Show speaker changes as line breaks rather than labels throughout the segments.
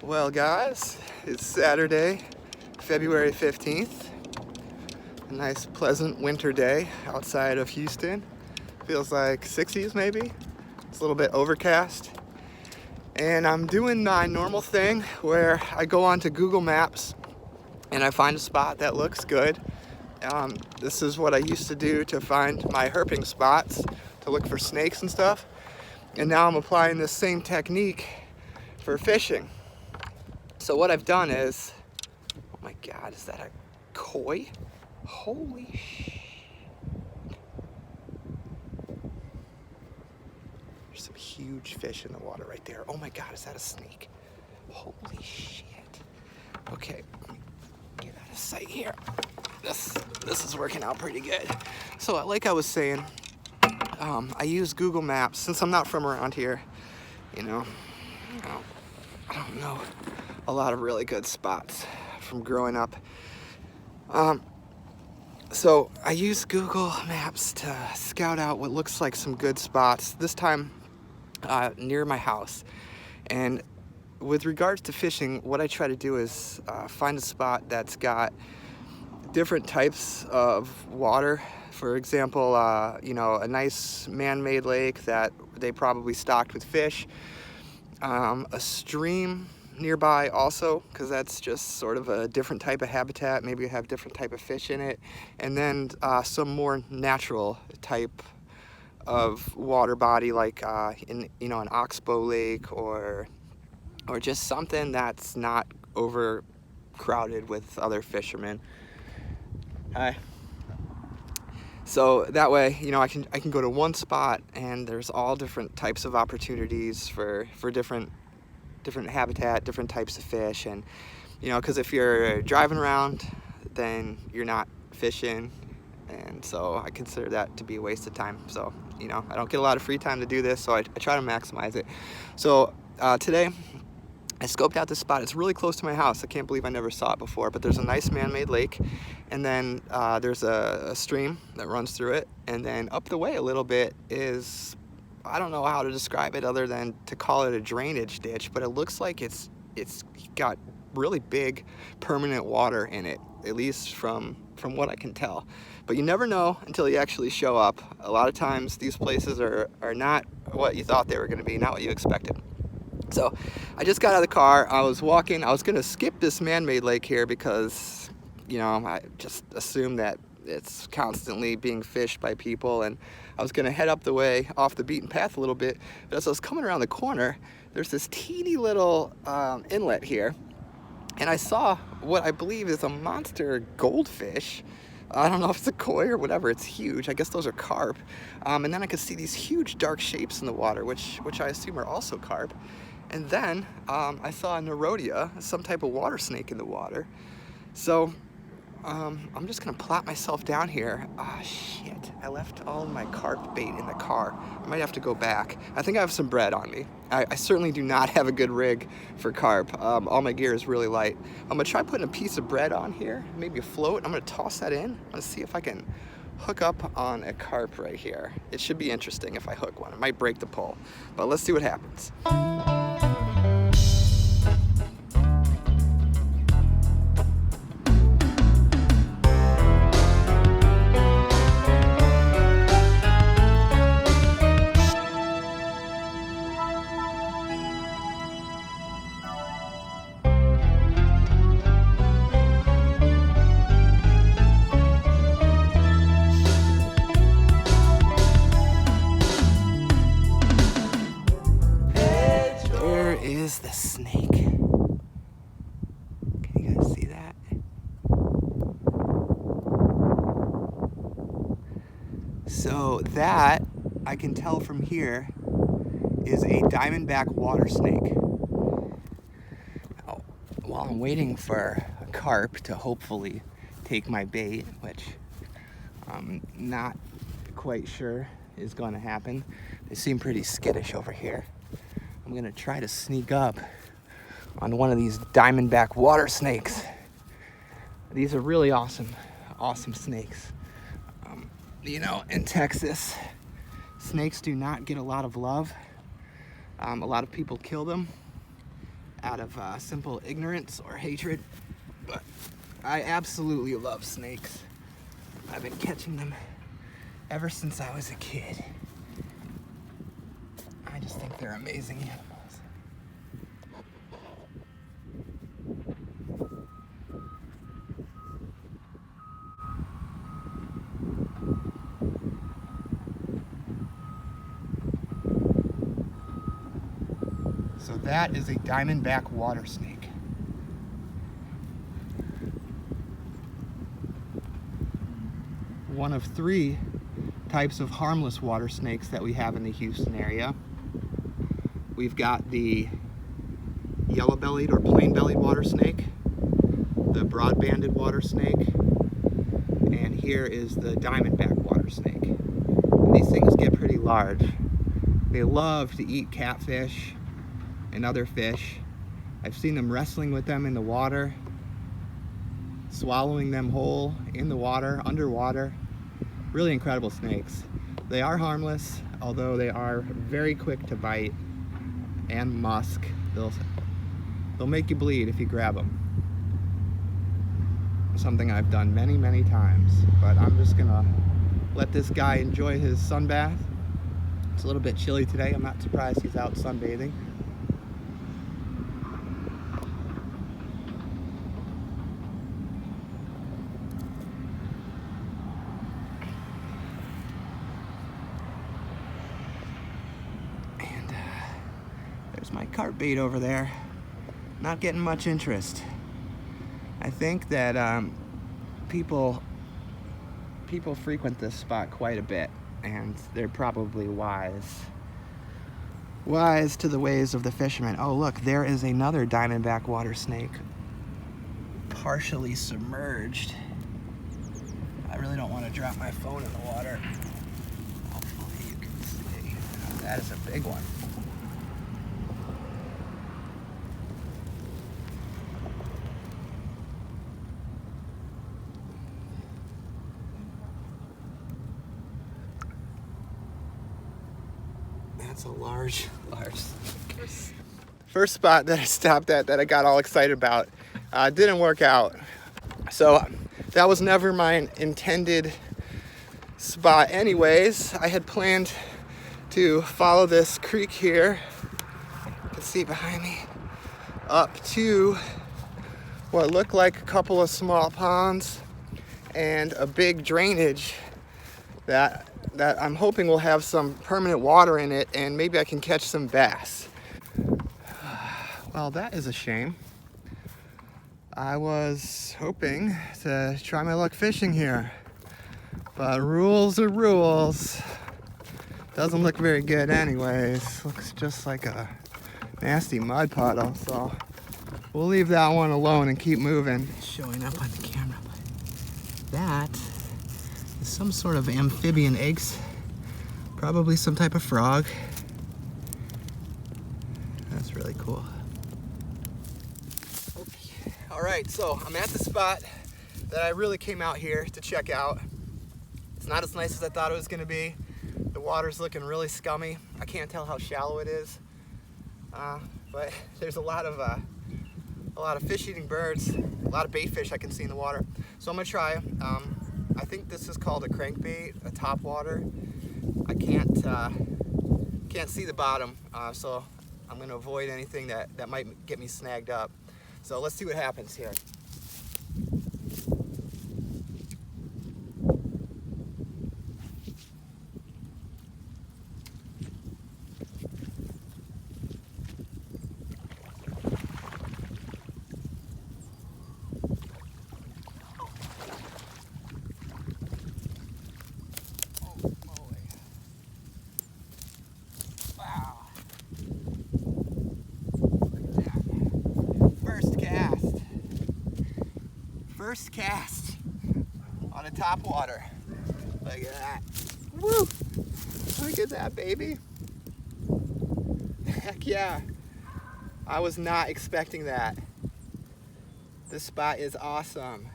Well guys, it's Saturday, February 15th. A nice pleasant winter day outside of Houston. Feels like 60s maybe. It's a little bit overcast. And I'm doing my normal thing where I go onto Google Maps and I find a spot that looks good. This is what I used to do to find my herping spots, to look for snakes and stuff. And now I'm applying this same technique for fishing. So what I've done is, oh my God, is that a koi? Holy shit. There's some huge fish in the water right there. Oh my God, is that a snake? Holy shit. Okay, get out of sight here. This is working out pretty good. So like I was saying, I use Google Maps. Since I'm not from around here, you know, I don't know a lot of really good spots from growing up. So I use Google Maps to scout out what looks like some good spots, this time near my house. And with regards to fishing, what I try to do is find a spot that's got different types of water. For example, a nice man-made lake that they probably stocked with fish. A stream nearby also, because that's just sort of a different type of habitat. Maybe you have different type of fish in it. And then some more natural type of water body, like an oxbow lake or just something that's not overcrowded with other fishermen. So that way, I can go to one spot and there's all different types of opportunities for different habitat, different types of fish. And because if you're driving around, then you're not fishing, and so I consider that to be a waste of time. So I don't get a lot of free time to do this, so I try to maximize it. So today I scoped out this spot. It's really close to my house. I can't believe I never saw it before, but there's a nice man-made lake, and then there's a stream that runs through it, and then up the way a little bit is, I don't know how to describe it other than to call it a drainage ditch, but it looks like it's got really big permanent water in it, at least from what I can tell. But you never know until you actually show up. A lot of times these places are not what you thought they were going to be, not what you expected. So I just got out of the car. I was walking. I was going to skip this man-made lake here because I just assumed that it's constantly being fished by people, and I was gonna head up the way off the beaten path a little bit. But as I was coming around the corner, there's this teeny little inlet here, and I saw what I believe is a monster goldfish. I don't know if it's a koi or whatever. It's huge. I guess those are carp. And then I could see these huge dark shapes in the water, which I assume are also carp. And then I saw a Nerodia, some type of water snake in the water. So I'm just gonna plop myself down here. Ah, shit, I left all my carp bait in the car. I might have to go back. I think I have some bread on me. I certainly do not have a good rig for carp. All my gear is really light. I'm gonna try putting a piece of bread on here, maybe a float. I'm gonna toss that in. I'm gonna see if I can hook up on a carp right here. It should be interesting if I hook one. It might break the pole, but let's see what happens. Is the snake. Can you guys see that? So that, I can tell from here, is a diamondback water snake. Now, while I'm waiting for a carp to hopefully take my bait, which I'm not quite sure is going to happen, they seem pretty skittish over here. I'm gonna try to sneak up on one of these diamondback water snakes. These are really awesome snakes. In Texas, snakes do not get a lot of love. A lot of people kill them. out of simple ignorance or hatred, but I absolutely love snakes. I've been catching them ever since I was a kid. I just think they're amazing animals. So that is a diamondback water snake. One of 3 types of harmless water snakes that we have in the Houston area. We've got the yellow-bellied or plain-bellied water snake, the broad-banded water snake, and here is the diamondback water snake. And these things get pretty large. They love to eat catfish and other fish. I've seen them wrestling with them in the water, swallowing them whole in the water, underwater. Really incredible snakes. They are harmless, although they are very quick to bite and musk. They'll make you bleed if you grab them. Something I've done many, many times, but I'm just gonna let this guy enjoy his sunbath. It's a little bit chilly today. I'm not surprised he's out sunbathing. There's my carp bait over there. Not getting much interest. I think that people frequent this spot quite a bit, and they're probably wise to the ways of the fishermen. Oh look, there is another diamondback water snake, partially submerged. I really don't want to drop my phone in the water. Hopefully you can see. That is a big one. That's a large snake. First spot that I stopped at that I got all excited about didn't work out. So that was never my intended spot anyways. I had planned to follow this creek here, you can see behind me, up to what looked like a couple of small ponds and a big drainage that I'm hoping will have some permanent water in it, and maybe I can catch some bass. Well, that is a shame. I was hoping to try my luck fishing here, but rules are rules. Doesn't look very good anyways. Looks just like a nasty mud puddle, so we'll leave that one alone and keep moving. It's showing up on the camera, but that is some sort of amphibian eggs, probably some type of frog. That's really cool. Okay. All right, so I'm at the spot that I really came out here to check out. It's not as nice as I thought it was gonna be. The water's looking really scummy. I can't tell how shallow it is, but there's a lot of fish-eating birds, a lot of bait fish I can see in the water. So I'm gonna try. I think this is called a crankbait, a topwater. I can't see the bottom, so I'm gonna avoid anything that might get me snagged up. So let's see what happens here. First cast on a topwater. Look at that. Woo! Look at that, baby. Heck yeah. I was not expecting that. This spot is awesome.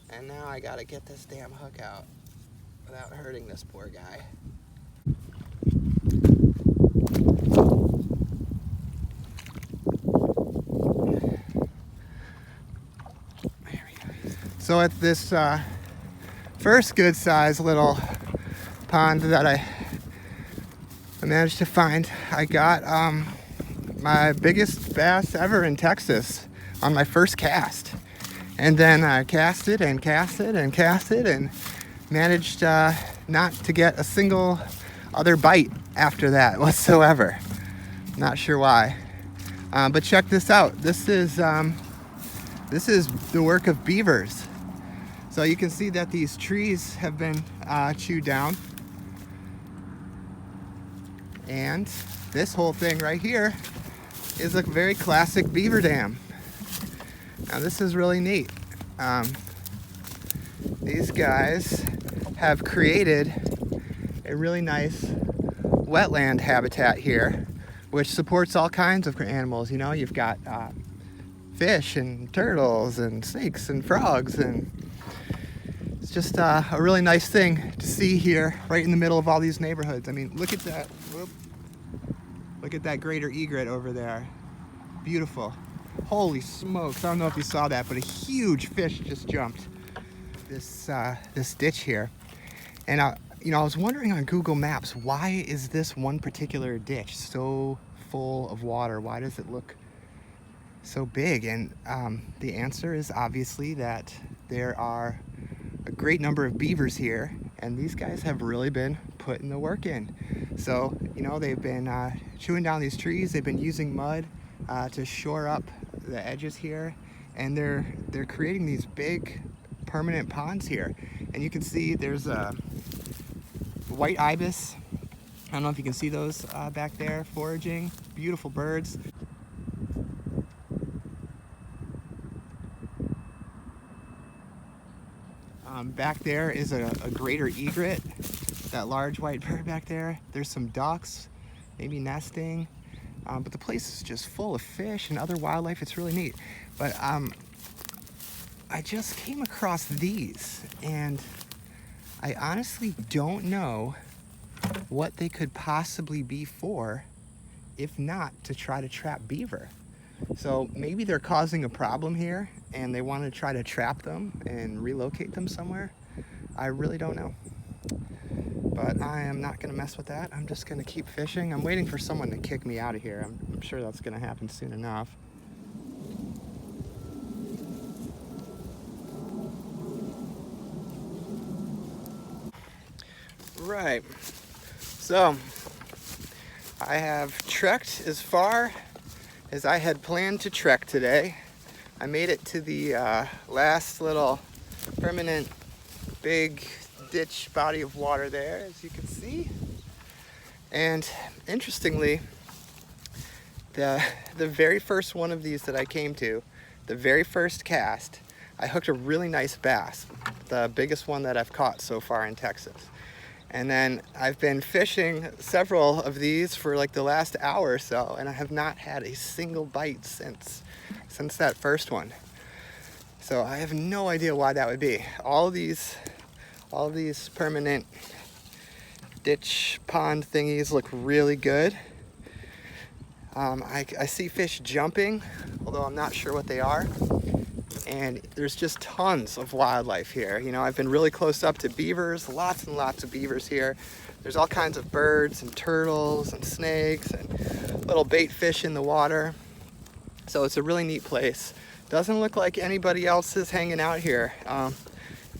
And now I gotta get this damn hook out without hurting this poor guy.
So at this first good sized little pond that I managed to find, I got my biggest bass ever in Texas on my first cast. And then I casted and casted and casted and managed not to get a single other bite after that whatsoever. Not sure why. But check this out. This is the work of beavers. So you can see that these trees have been chewed down. And this whole thing right here is a very classic beaver dam. Now this is really neat. These guys have created a really nice wetland habitat here, which supports all kinds of animals. You know, you've got fish and turtles and snakes and frogs, and it's just a really nice thing to see here right in the middle of all these neighborhoods. I mean, look at that. Whoop. Look at that greater egret over there. Beautiful. Holy smokes, I don't know if you saw that, but a huge fish just jumped this ditch here. And I was wondering on Google Maps, why is this one particular ditch so full of water? Why does it look so big? And the answer is obviously that there are a great number of beavers here, and these guys have really been putting the work in. So, you know, they've been chewing down these trees, they've been using mud to shore up the edges here, and they're creating these big permanent ponds here. And you can see there's a white ibis. I don't know if you can see those back there foraging. Beautiful birds. Back there is a greater egret, that large white bird back there. There's some ducks, maybe nesting. But the place is just full of fish and other wildlife. It's really neat. But I just came across these, and I honestly don't know what they could possibly be for, if not to try to trap beaver. So maybe they're causing a problem here and they want to try to trap them and relocate them somewhere. I really don't know. But I am not going to mess with that. I'm just going to keep fishing. I'm waiting for someone to kick me out of here. I'm sure that's going to happen soon enough. Right. So, I have trekked as far as I had planned to trek today. I made it to the last little permanent big ditch body of water there, as you can see. And interestingly, the very first one of these that I came to, the very first cast, I hooked a really nice bass, the biggest one that I've caught so far in Texas. And then I've been fishing several of these for like the last hour or so, and I have not had a single bite since that first one. So I have no idea why that would be. All these permanent ditch pond thingies look really good. I see fish jumping, although I'm not sure what they are. And there's just tons of wildlife here. You know, I've been really close up to beavers, lots and lots of beavers here. There's all kinds of birds and turtles and snakes and little bait fish in the water. So it's a really neat place. Doesn't look like anybody else is hanging out here,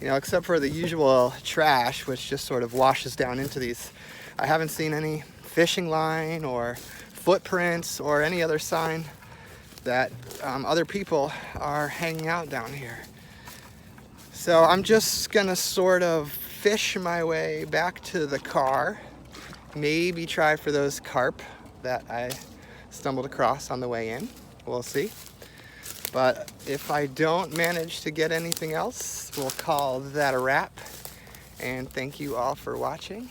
you know, except for the usual trash, which just sort of washes down into these. I haven't seen any fishing line or footprints or any other sign that other people are hanging out down here. So I'm just gonna sort of fish my way back to the car, maybe try for those carp that I stumbled across on the way in. We'll see. But if I don't manage to get anything else, we'll call that a wrap. And thank you all for watching.